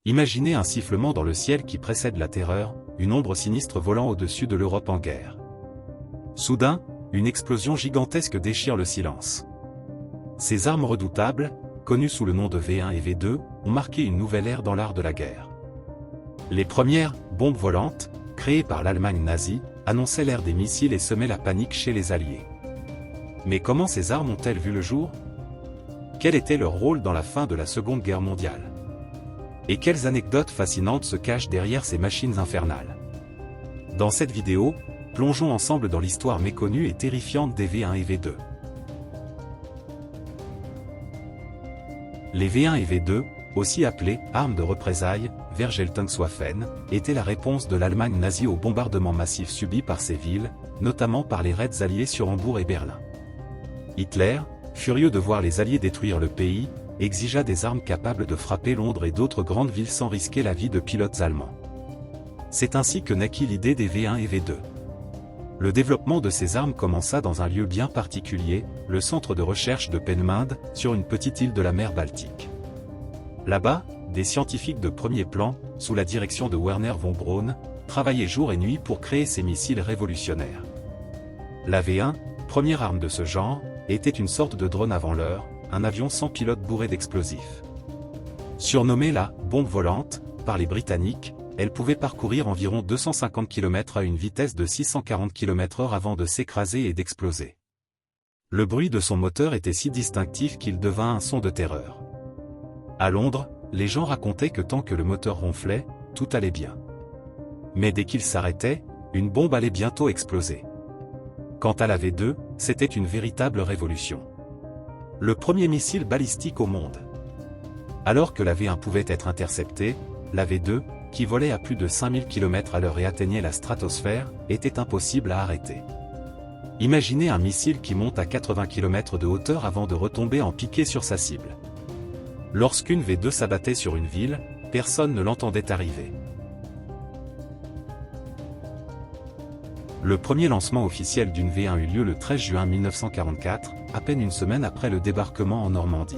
Imaginez un sifflement dans le ciel qui précède la terreur, une ombre sinistre volant au-dessus de l'Europe en guerre. Soudain, une explosion gigantesque déchire le silence. Ces armes redoutables, connues sous le nom de V1 et V2, ont marqué une nouvelle ère dans l'art de la guerre. Les premières bombes volantes, créées par l'Allemagne nazie, annonçaient l'ère des missiles et semaient la panique chez les Alliés. Mais comment ces armes ont-elles vu le jour? Quel était leur rôle dans la fin de la Seconde Guerre mondiale? Et quelles anecdotes fascinantes se cachent derrière ces machines infernales? Dans cette vidéo, plongeons ensemble dans l'histoire méconnue et terrifiante des V1 et V2. Les V1 et V2, aussi appelés armes de représailles, Vergeltungswaffen, étaient la réponse de l'Allemagne nazie aux bombardements massifs subis par ces villes, notamment par les raids alliés sur Hambourg et Berlin. Hitler, furieux de voir les Alliés détruire le pays, exigea des armes capables de frapper Londres et d'autres grandes villes sans risquer la vie de pilotes allemands. C'est ainsi que naquit l'idée des V1 et V2. Le développement de ces armes commença dans un lieu bien particulier, le centre de recherche de Peenemünde, sur une petite île de la mer Baltique. Là-bas, des scientifiques de premier plan, sous la direction de Werner von Braun, travaillaient jour et nuit pour créer ces missiles révolutionnaires. La V1, première arme de ce genre, était une sorte de drone avant l'heure, un avion sans pilote bourré d'explosifs. Surnommée la « bombe volante » par les Britanniques, elle pouvait parcourir environ 250 km à une vitesse de 640 km/h avant de s'écraser et d'exploser. Le bruit de son moteur était si distinctif qu'il devint un son de terreur. À Londres, les gens racontaient que tant que le moteur ronflait, tout allait bien. Mais dès qu'il s'arrêtait, une bombe allait bientôt exploser. Quant à la V2, c'était une véritable révolution. Le premier missile balistique au monde. Alors que la V1 pouvait être interceptée, la V2, qui volait à plus de 5000 km/h et atteignait la stratosphère, était impossible à arrêter. Imaginez un missile qui monte à 80 km de hauteur avant de retomber en piqué sur sa cible. Lorsqu'une V2 s'abattait sur une ville, personne ne l'entendait arriver. Le premier lancement officiel d'une V1 eut lieu le 13 juin 1944, à peine une semaine après le débarquement en Normandie.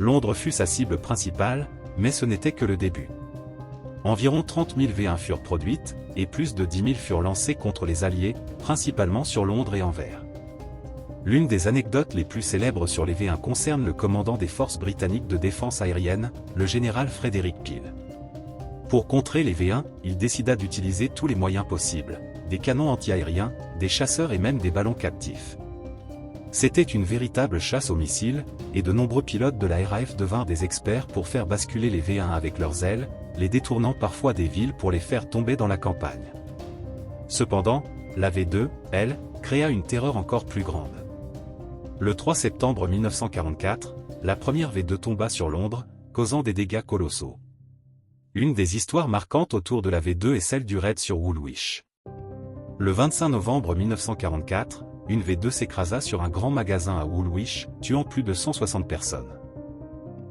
Londres fut sa cible principale, mais ce n'était que le début. Environ 30 000 V1 furent produites, et plus de 10 000 furent lancées contre les Alliés, principalement sur Londres et Anvers. L'une des anecdotes les plus célèbres sur les V1 concerne le commandant des forces britanniques de défense aérienne, le général Frederick Peel. Pour contrer les V1, il décida d'utiliser tous les moyens possibles, des canons anti-aériens, des chasseurs et même des ballons captifs. C'était une véritable chasse aux missiles, et de nombreux pilotes de la RAF devinrent des experts pour faire basculer les V1 avec leurs ailes, les détournant parfois des villes pour les faire tomber dans la campagne. Cependant, la V2, elle, créa une terreur encore plus grande. Le 3 septembre 1944, la première V2 tomba sur Londres, causant des dégâts colossaux. Une des histoires marquantes autour de la V2 est celle du raid sur Woolwich. Le 25 novembre 1944, une V2 s'écrasa sur un grand magasin à Woolwich, tuant plus de 160 personnes.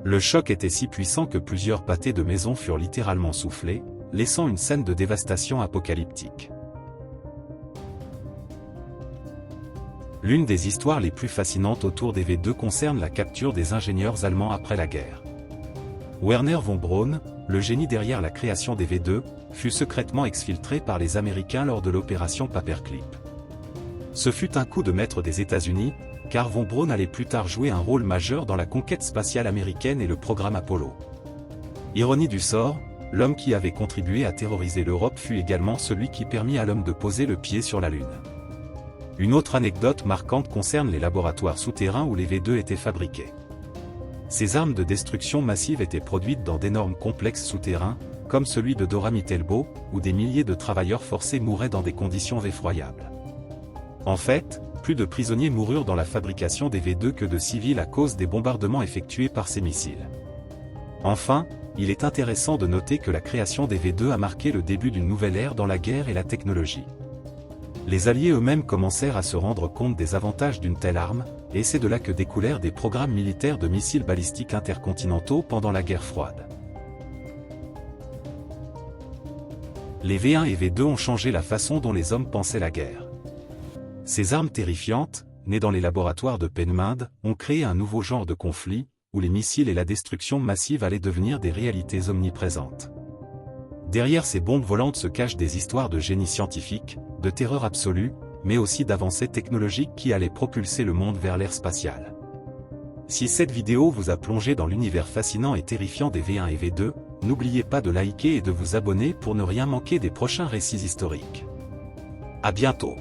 Le choc était si puissant que plusieurs pâtés de maisons furent littéralement soufflés, laissant une scène de dévastation apocalyptique. L'une des histoires les plus fascinantes autour des V2 concerne la capture des ingénieurs allemands après la guerre. Werner von Braun, le génie derrière la création des V2, fut secrètement exfiltré par les Américains lors de l'opération Paperclip. Ce fut un coup de maître des États-Unis, car von Braun allait plus tard jouer un rôle majeur dans la conquête spatiale américaine et le programme Apollo. Ironie du sort, l'homme qui avait contribué à terroriser l'Europe fut également celui qui permit à l'homme de poser le pied sur la Lune. Une autre anecdote marquante concerne les laboratoires souterrains où les V2 étaient fabriqués. Ces armes de destruction massive étaient produites dans d'énormes complexes souterrains, comme celui de Dora Mittelbau, où des milliers de travailleurs forcés mouraient dans des conditions effroyables. En fait, plus de prisonniers moururent dans la fabrication des V2 que de civils à cause des bombardements effectués par ces missiles. Enfin, il est intéressant de noter que la création des V2 a marqué le début d'une nouvelle ère dans la guerre et la technologie. Les Alliés eux-mêmes commencèrent à se rendre compte des avantages d'une telle arme, et c'est de là que découlèrent des programmes militaires de missiles balistiques intercontinentaux pendant la guerre froide. Les V1 et V2 ont changé la façon dont les hommes pensaient la guerre. Ces armes terrifiantes, nées dans les laboratoires de Peenemünde, ont créé un nouveau genre de conflit, où les missiles et la destruction massive allaient devenir des réalités omniprésentes. Derrière ces bombes volantes se cachent des histoires de génie scientifique, de terreur absolue, mais aussi d'avancées technologiques qui allaient propulser le monde vers l'ère spatiale. Si cette vidéo vous a plongé dans l'univers fascinant et terrifiant des V1 et V2, n'oubliez pas de liker et de vous abonner pour ne rien manquer des prochains récits historiques. À bientôt.